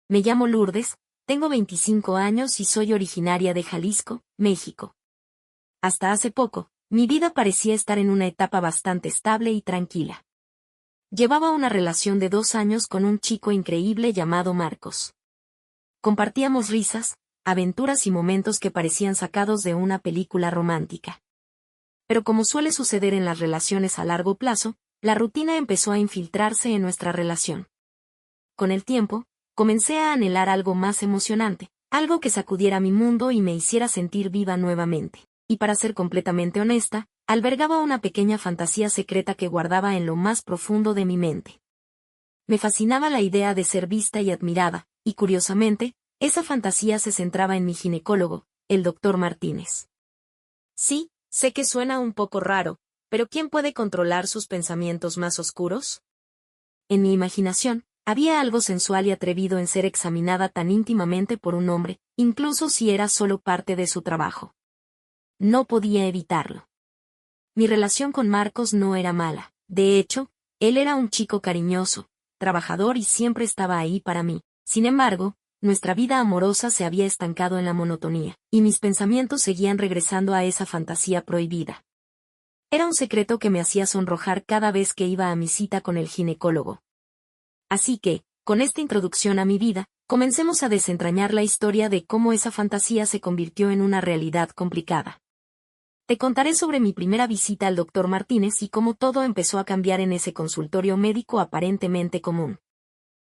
Me llamo Lourdes, tengo 25 años y soy originaria de Jalisco, México. Hasta hace poco, mi vida parecía estar en una etapa bastante estable y tranquila. Llevaba una relación de 2 años con un chico increíble llamado Marcos. Compartíamos risas, aventuras y momentos que parecían sacados de una película romántica. Pero como suele suceder en las relaciones a largo plazo, la rutina empezó a infiltrarse en nuestra relación. Con el tiempo, comencé a anhelar algo más emocionante, algo que sacudiera mi mundo y me hiciera sentir viva nuevamente. Y para ser completamente honesta, albergaba una pequeña fantasía secreta que guardaba en lo más profundo de mi mente. Me fascinaba la idea de ser vista y admirada, y curiosamente, esa fantasía se centraba en mi ginecólogo, el doctor Martínez. Sí, sé que suena un poco raro, pero ¿quién puede controlar sus pensamientos más oscuros? En mi imaginación, había algo sensual y atrevido en ser examinada tan íntimamente por un hombre, incluso si era solo parte de su trabajo. No podía evitarlo. Mi relación con Marcos no era mala. De hecho, él era un chico cariñoso, trabajador y siempre estaba ahí para mí. Sin embargo, nuestra vida amorosa se había estancado en la monotonía, y mis pensamientos seguían regresando a esa fantasía prohibida. Era un secreto que me hacía sonrojar cada vez que iba a mi cita con el ginecólogo. Así que, con esta introducción a mi vida, comencemos a desentrañar la historia de cómo esa fantasía se convirtió en una realidad complicada. Te contaré sobre mi primera visita al doctor Martínez y cómo todo empezó a cambiar en ese consultorio médico aparentemente común.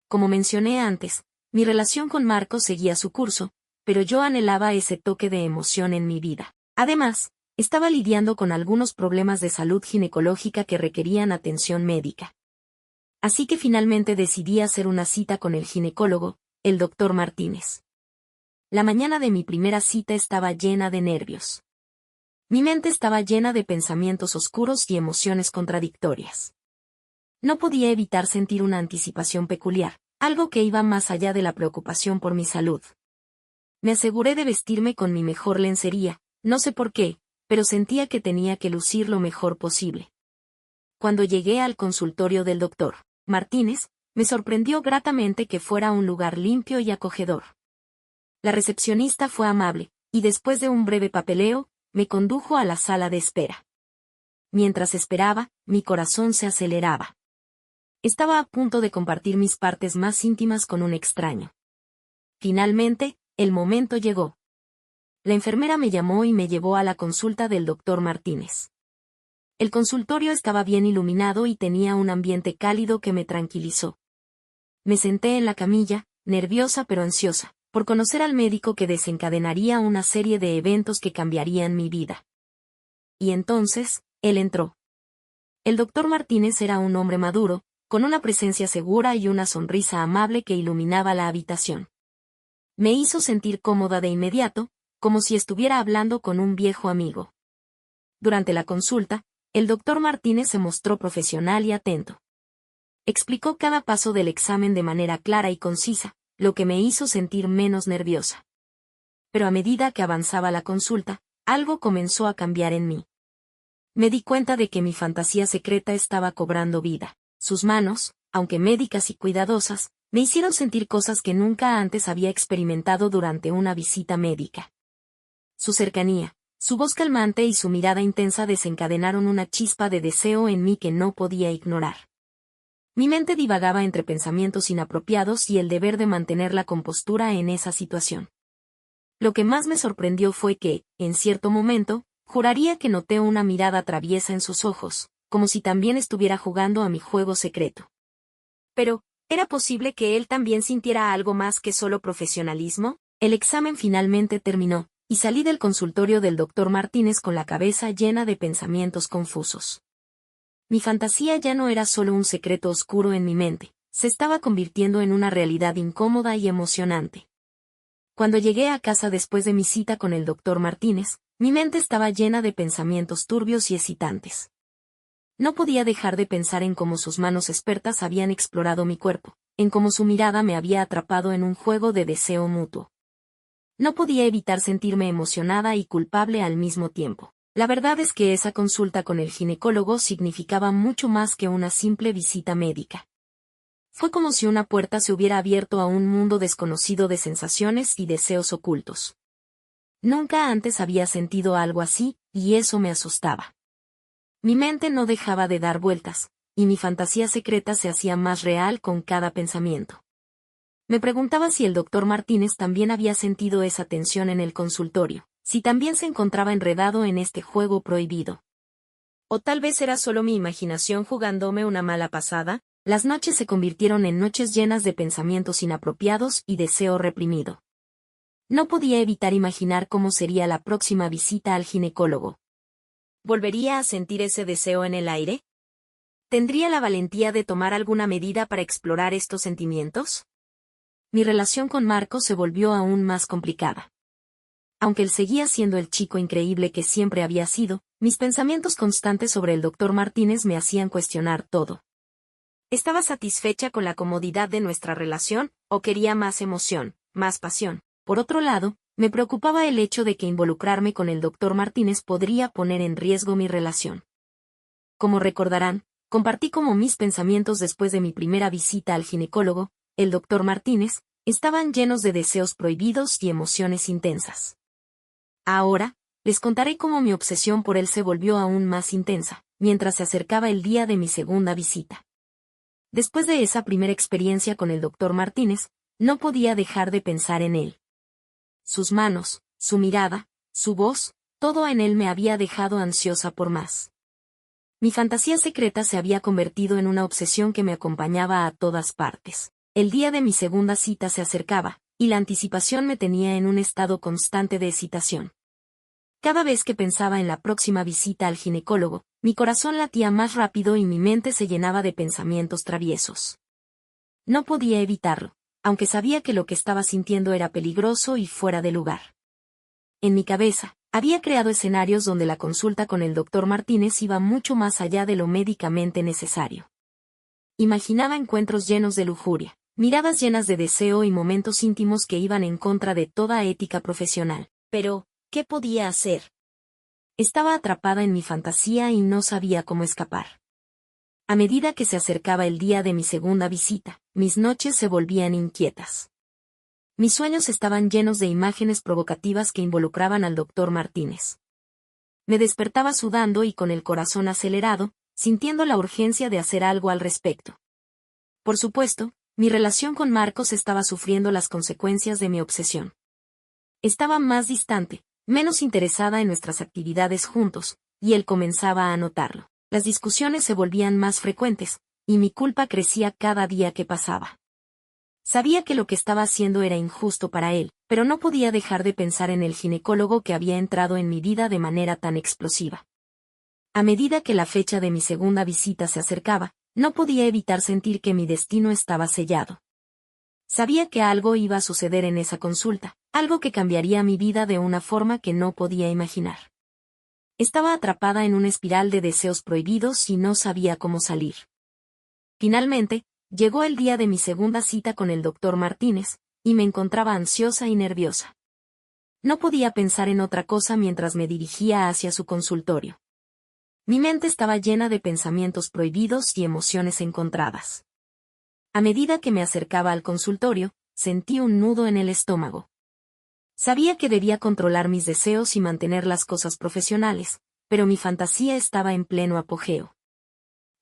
Como mencioné antes, mi relación con Marcos seguía su curso, pero yo anhelaba ese toque de emoción en mi vida. Además, estaba lidiando con algunos problemas de salud ginecológica que requerían atención médica. Así que finalmente decidí hacer una cita con el ginecólogo, el doctor Martínez. La mañana de mi primera cita estaba llena de nervios. Mi mente estaba llena de pensamientos oscuros y emociones contradictorias. No podía evitar sentir una anticipación peculiar, algo que iba más allá de la preocupación por mi salud. Me aseguré de vestirme con mi mejor lencería, no sé por qué, pero sentía que tenía que lucir lo mejor posible. Cuando llegué al consultorio del doctor Martínez, me sorprendió gratamente que fuera un lugar limpio y acogedor. La recepcionista fue amable, y después de un breve papeleo, me condujo a la sala de espera. Mientras esperaba, mi corazón se aceleraba. Estaba a punto de compartir mis partes más íntimas con un extraño. Finalmente, el momento llegó. La enfermera me llamó y me llevó a la consulta del doctor Martínez. El consultorio estaba bien iluminado y tenía un ambiente cálido que me tranquilizó. Me senté en la camilla, nerviosa pero ansiosa, por conocer al médico que desencadenaría una serie de eventos que cambiarían mi vida. Y entonces, él entró. El doctor Martínez era un hombre maduro, con una presencia segura y una sonrisa amable que iluminaba la habitación. Me hizo sentir cómoda de inmediato, como si estuviera hablando con un viejo amigo. Durante la consulta, el doctor Martínez se mostró profesional y atento. Explicó cada paso del examen de manera clara y concisa, lo que me hizo sentir menos nerviosa. Pero a medida que avanzaba la consulta, algo comenzó a cambiar en mí. Me di cuenta de que mi fantasía secreta estaba cobrando vida. Sus manos, aunque médicas y cuidadosas, me hicieron sentir cosas que nunca antes había experimentado durante una visita médica. Su cercanía, su voz calmante y su mirada intensa desencadenaron una chispa de deseo en mí que no podía ignorar. Mi mente divagaba entre pensamientos inapropiados y el deber de mantener la compostura en esa situación. Lo que más me sorprendió fue que, en cierto momento, juraría que noté una mirada traviesa en sus ojos, como si también estuviera jugando a mi juego secreto. Pero, ¿era posible que él también sintiera algo más que solo profesionalismo? El examen finalmente terminó, y salí del consultorio del doctor Martínez con la cabeza llena de pensamientos confusos. Mi fantasía ya no era solo un secreto oscuro en mi mente, se estaba convirtiendo en una realidad incómoda y emocionante. Cuando llegué a casa después de mi cita con el doctor Martínez, mi mente estaba llena de pensamientos turbios y excitantes. No podía dejar de pensar en cómo sus manos expertas habían explorado mi cuerpo, en cómo su mirada me había atrapado en un juego de deseo mutuo. No podía evitar sentirme emocionada y culpable al mismo tiempo. La verdad es que esa consulta con el ginecólogo significaba mucho más que una simple visita médica. Fue como si una puerta se hubiera abierto a un mundo desconocido de sensaciones y deseos ocultos. Nunca antes había sentido algo así, y eso me asustaba. Mi mente no dejaba de dar vueltas, y mi fantasía secreta se hacía más real con cada pensamiento. Me preguntaba si el doctor Martínez también había sentido esa tensión en el consultorio, si también se encontraba enredado en este juego prohibido. O tal vez era solo mi imaginación jugándome una mala pasada. Las noches se convirtieron en noches llenas de pensamientos inapropiados y deseo reprimido. No podía evitar imaginar cómo sería la próxima visita al ginecólogo. ¿Volvería a sentir ese deseo en el aire? ¿Tendría la valentía de tomar alguna medida para explorar estos sentimientos? Mi relación con Marco se volvió aún más complicada. Aunque él seguía siendo el chico increíble que siempre había sido, mis pensamientos constantes sobre el doctor Martínez me hacían cuestionar todo. ¿Estaba satisfecha con la comodidad de nuestra relación, o quería más emoción, más pasión? Por otro lado, me preocupaba el hecho de que involucrarme con el doctor Martínez podría poner en riesgo mi relación. Como recordarán, compartí como mis pensamientos después de mi primera visita al ginecólogo. El doctor Martínez, estaban llenos de deseos prohibidos y emociones intensas. Ahora, les contaré cómo mi obsesión por él se volvió aún más intensa, mientras se acercaba el día de mi segunda visita. Después de esa primera experiencia con el doctor Martínez, no podía dejar de pensar en él. Sus manos, su mirada, su voz, todo en él me había dejado ansiosa por más. Mi fantasía secreta se había convertido en una obsesión que me acompañaba a todas partes. El día de mi segunda cita se acercaba, y la anticipación me tenía en un estado constante de excitación. Cada vez que pensaba en la próxima visita al ginecólogo, mi corazón latía más rápido y mi mente se llenaba de pensamientos traviesos. No podía evitarlo, aunque sabía que lo que estaba sintiendo era peligroso y fuera de lugar. En mi cabeza, había creado escenarios donde la consulta con el doctor Martínez iba mucho más allá de lo médicamente necesario. Imaginaba encuentros llenos de lujuria, miradas llenas de deseo y momentos íntimos que iban en contra de toda ética profesional. Pero, ¿qué podía hacer? Estaba atrapada en mi fantasía y no sabía cómo escapar. A medida que se acercaba el día de mi segunda visita, mis noches se volvían inquietas. Mis sueños estaban llenos de imágenes provocativas que involucraban al doctor Martínez. Me despertaba sudando y con el corazón acelerado, sintiendo la urgencia de hacer algo al respecto. Por supuesto, mi relación con Marcos estaba sufriendo las consecuencias de mi obsesión. Estaba más distante, menos interesada en nuestras actividades juntos, y él comenzaba a notarlo. Las discusiones se volvían más frecuentes, y mi culpa crecía cada día que pasaba. Sabía que lo que estaba haciendo era injusto para él, pero no podía dejar de pensar en el ginecólogo que había entrado en mi vida de manera tan explosiva. A medida que la fecha de mi segunda visita se acercaba, no podía evitar sentir que mi destino estaba sellado. Sabía que algo iba a suceder en esa consulta, algo que cambiaría mi vida de una forma que no podía imaginar. Estaba atrapada en una espiral de deseos prohibidos y no sabía cómo salir. Finalmente, llegó el día de mi segunda cita con el doctor Martínez, y me encontraba ansiosa y nerviosa. No podía pensar en otra cosa mientras me dirigía hacia su consultorio. Mi mente estaba llena de pensamientos prohibidos y emociones encontradas. A medida que me acercaba al consultorio, sentí un nudo en el estómago. Sabía que debía controlar mis deseos y mantener las cosas profesionales, pero mi fantasía estaba en pleno apogeo.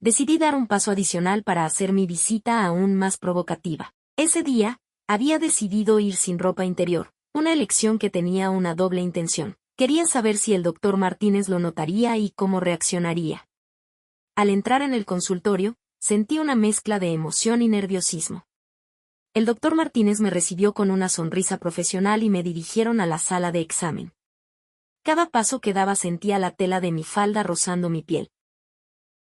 Decidí dar un paso adicional para hacer mi visita aún más provocativa. Ese día, había decidido ir sin ropa interior, una elección que tenía una doble intención. Quería saber si el doctor Martínez lo notaría y cómo reaccionaría. Al entrar en el consultorio, sentí una mezcla de emoción y nerviosismo. El doctor Martínez me recibió con una sonrisa profesional y me dirigieron a la sala de examen. Cada paso que daba sentía la tela de mi falda rozando mi piel,